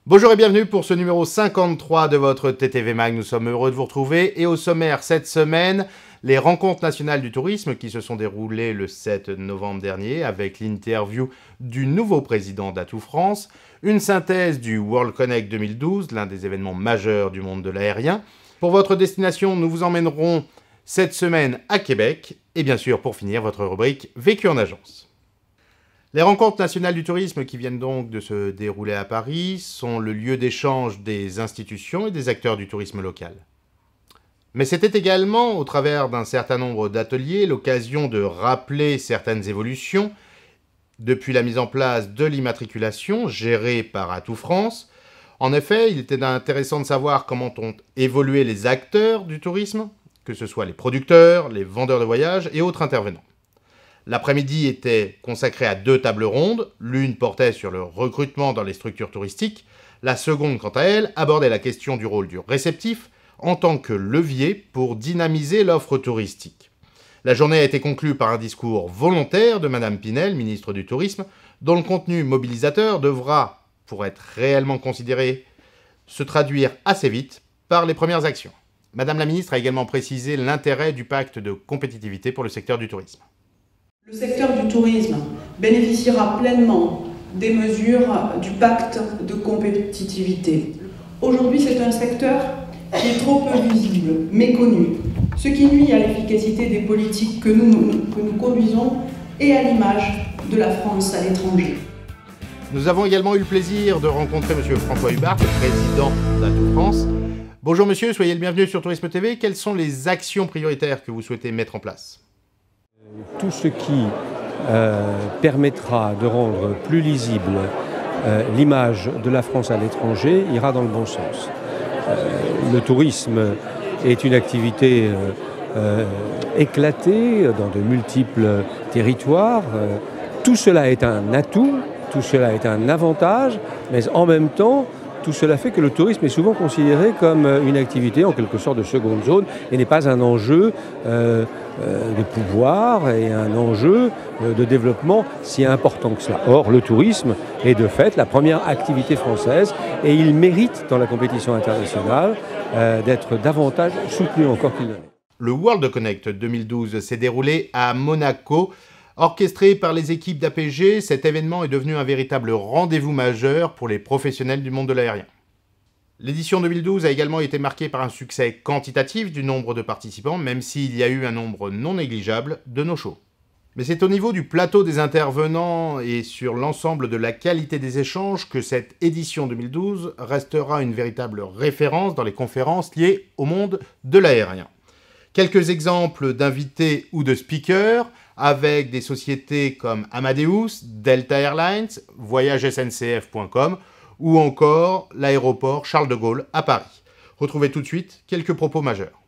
Bonjour et bienvenue pour ce numéro 53 de votre TTV Mag. Nous sommes heureux de vous retrouver et au sommaire cette semaine, les rencontres nationales du tourisme qui se sont déroulées le 7 novembre dernier avec l'interview du nouveau président d'Atout France, une synthèse du World Connect 2012, l'un des événements majeurs du monde de l'aérien. Pour votre destination, nous vous emmènerons cette semaine à Québec et bien sûr pour finir votre rubrique Vécu en agence. Les rencontres nationales du tourisme qui viennent donc de se dérouler à Paris sont le lieu d'échange des institutions et des acteurs du tourisme local. Mais c'était également, au travers d'un certain nombre d'ateliers, l'occasion de rappeler certaines évolutions depuis la mise en place de l'immatriculation gérée par Atout France. En effet, il était intéressant de savoir comment ont évolué les acteurs du tourisme, que ce soit les producteurs, les vendeurs de voyages et autres intervenants. L'après-midi était consacré à 2 tables rondes. L'une portait sur le recrutement dans les structures touristiques. La seconde, quant à elle, abordait la question du rôle du réceptif en tant que levier pour dynamiser l'offre touristique. La journée a été conclue par un discours volontaire de Madame Pinel, ministre du Tourisme, dont le contenu mobilisateur devra, pour être réellement considéré, se traduire assez vite par les premières actions. Madame la ministre a également précisé l'intérêt du pacte de compétitivité pour le secteur du tourisme. Le secteur du tourisme bénéficiera pleinement des mesures du pacte de compétitivité. Aujourd'hui, c'est un secteur qui est trop peu visible, méconnu, ce qui nuit à l'efficacité des politiques que nous conduisons et à l'image de la France à l'étranger. Nous avons également eu le plaisir de rencontrer M. François Hubart, président d'Atout France. Bonjour monsieur, soyez le bienvenu sur Tourisme TV. Quelles sont les actions prioritaires que vous souhaitez mettre en place ? Tout ce qui permettra de rendre plus lisible l'image de la France à l'étranger ira dans le bon sens. Le tourisme est une activité éclatée dans de multiples territoires. Tout cela est un atout, tout cela est un avantage, mais en même temps, tout cela fait que le tourisme est souvent considéré comme une activité en quelque sorte de seconde zone et n'est pas un enjeu de pouvoir et un enjeu de développement si important que cela. Or, le tourisme est de fait la première activité française et il mérite dans la compétition internationale d'être davantage soutenu encore qu'il ne l'est. Le World Connect 2012 s'est déroulé à Monaco. Orchestré par les équipes d'APG, cet événement est devenu un véritable rendez-vous majeur pour les professionnels du monde de l'aérien. L'édition 2012 a également été marquée par un succès quantitatif du nombre de participants, même s'il y a eu un nombre non négligeable de no-shows. Mais c'est au niveau du plateau des intervenants et sur l'ensemble de la qualité des échanges que cette édition 2012 restera une véritable référence dans les conférences liées au monde de l'aérien. Quelques exemples d'invités ou de speakers avec des sociétés comme Amadeus, Delta Airlines, voyagesncf.com ou encore l'aéroport Charles de Gaulle à Paris. Retrouvez tout de suite quelques propos majeurs.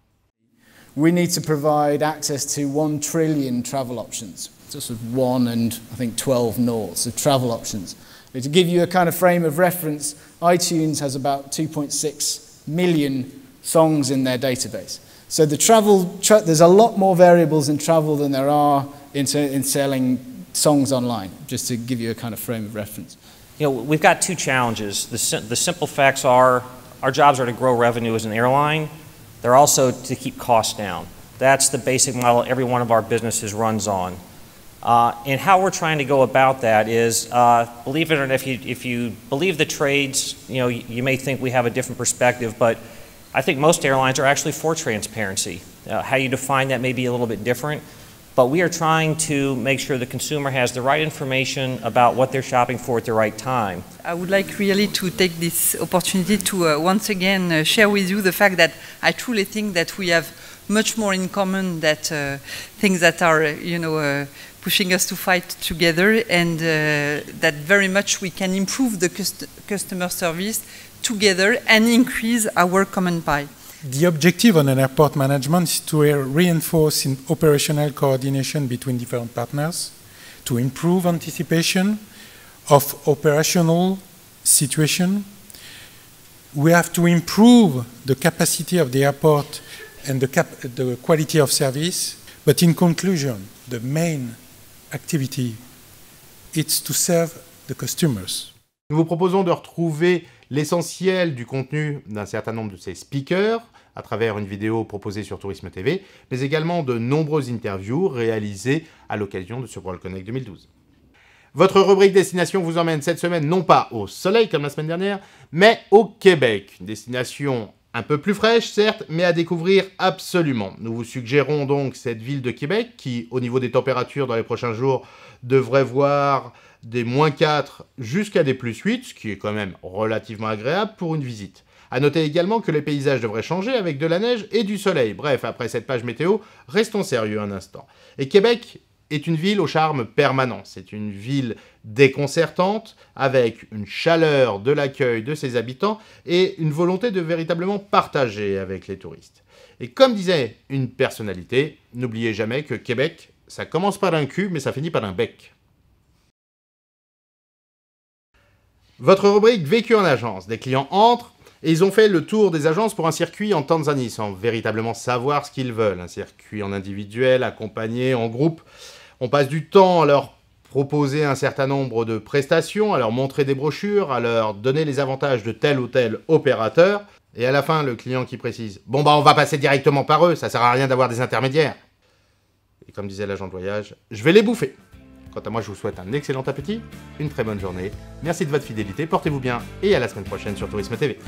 We need to provide access to 1 trillion travel options. Just 1 and I think 12 noughts of travel options. To give you a kind of frame of reference, iTunes has about 2.6 million songs in their database. So there's a lot more variables in travel than there are in selling songs online, just to give you a kind of frame of reference. You know, we've got 2 challenges. The simple facts are our jobs are to grow revenue as an airline. They're also to keep costs down. That's the basic model every one of our businesses runs on. And how we're trying to go about that is, believe it or not, if you believe the trades, you know, you may think we have a different perspective, but I think most airlines are actually for transparency. How you define that may be a little bit different, but we are trying to make sure the consumer has the right information about what they're shopping for at the right time. I would like really to take this opportunity to once again share with you the fact that I truly think that we have much more in common than things that are, pushing us to fight together, and that very much we can improve the customer service together and increase our common pie. The objective on an airport management is to reinforce operational coordination between different partners, to improve anticipation of operational situation. We have to improve the capacity of the airport and the quality of service. But in conclusion, the main activity is to serve the customers. Nous vous proposons de retrouver l'essentiel du contenu d'un certain nombre de ces speakers à travers une vidéo proposée sur Tourisme TV, mais également de nombreuses interviews réalisées à l'occasion de ce World Connect 2012. Votre rubrique destination vous emmène cette semaine non pas au soleil comme la semaine dernière, mais au Québec. Une destination un peu plus fraîche, certes, mais à découvrir absolument. Nous vous suggérons donc cette ville de Québec qui, au niveau des températures dans les prochains jours, devrait voir des -4 jusqu'à des +8, ce qui est quand même relativement agréable pour une visite. A noter également que les paysages devraient changer avec de la neige et du soleil. Bref, après cette page météo, restons sérieux un instant. Et Québec est une ville au charme permanent. C'est une ville déconcertante, avec une chaleur de l'accueil de ses habitants et une volonté de véritablement partager avec les touristes. Et comme disait une personnalité, n'oubliez jamais que Québec, ça commence par un cul, mais ça finit par un bec. Votre rubrique Vécu en agence. Des clients entrent et ils ont fait le tour des agences pour un circuit en Tanzanie sans véritablement savoir ce qu'ils veulent. Un circuit en individuel, accompagné, en groupe. On passe du temps à leur proposer un certain nombre de prestations, à leur montrer des brochures, à leur donner les avantages de tel ou tel opérateur. Et à la fin, le client qui précise « Bon bah on va passer directement par eux, ça sert à rien d'avoir des intermédiaires. » Et comme disait l'agent de voyage, je vais les bouffer. Quant à moi, je vous souhaite un excellent appétit, une très bonne journée. Merci de votre fidélité, portez-vous bien et à la semaine prochaine sur Tourisme TV.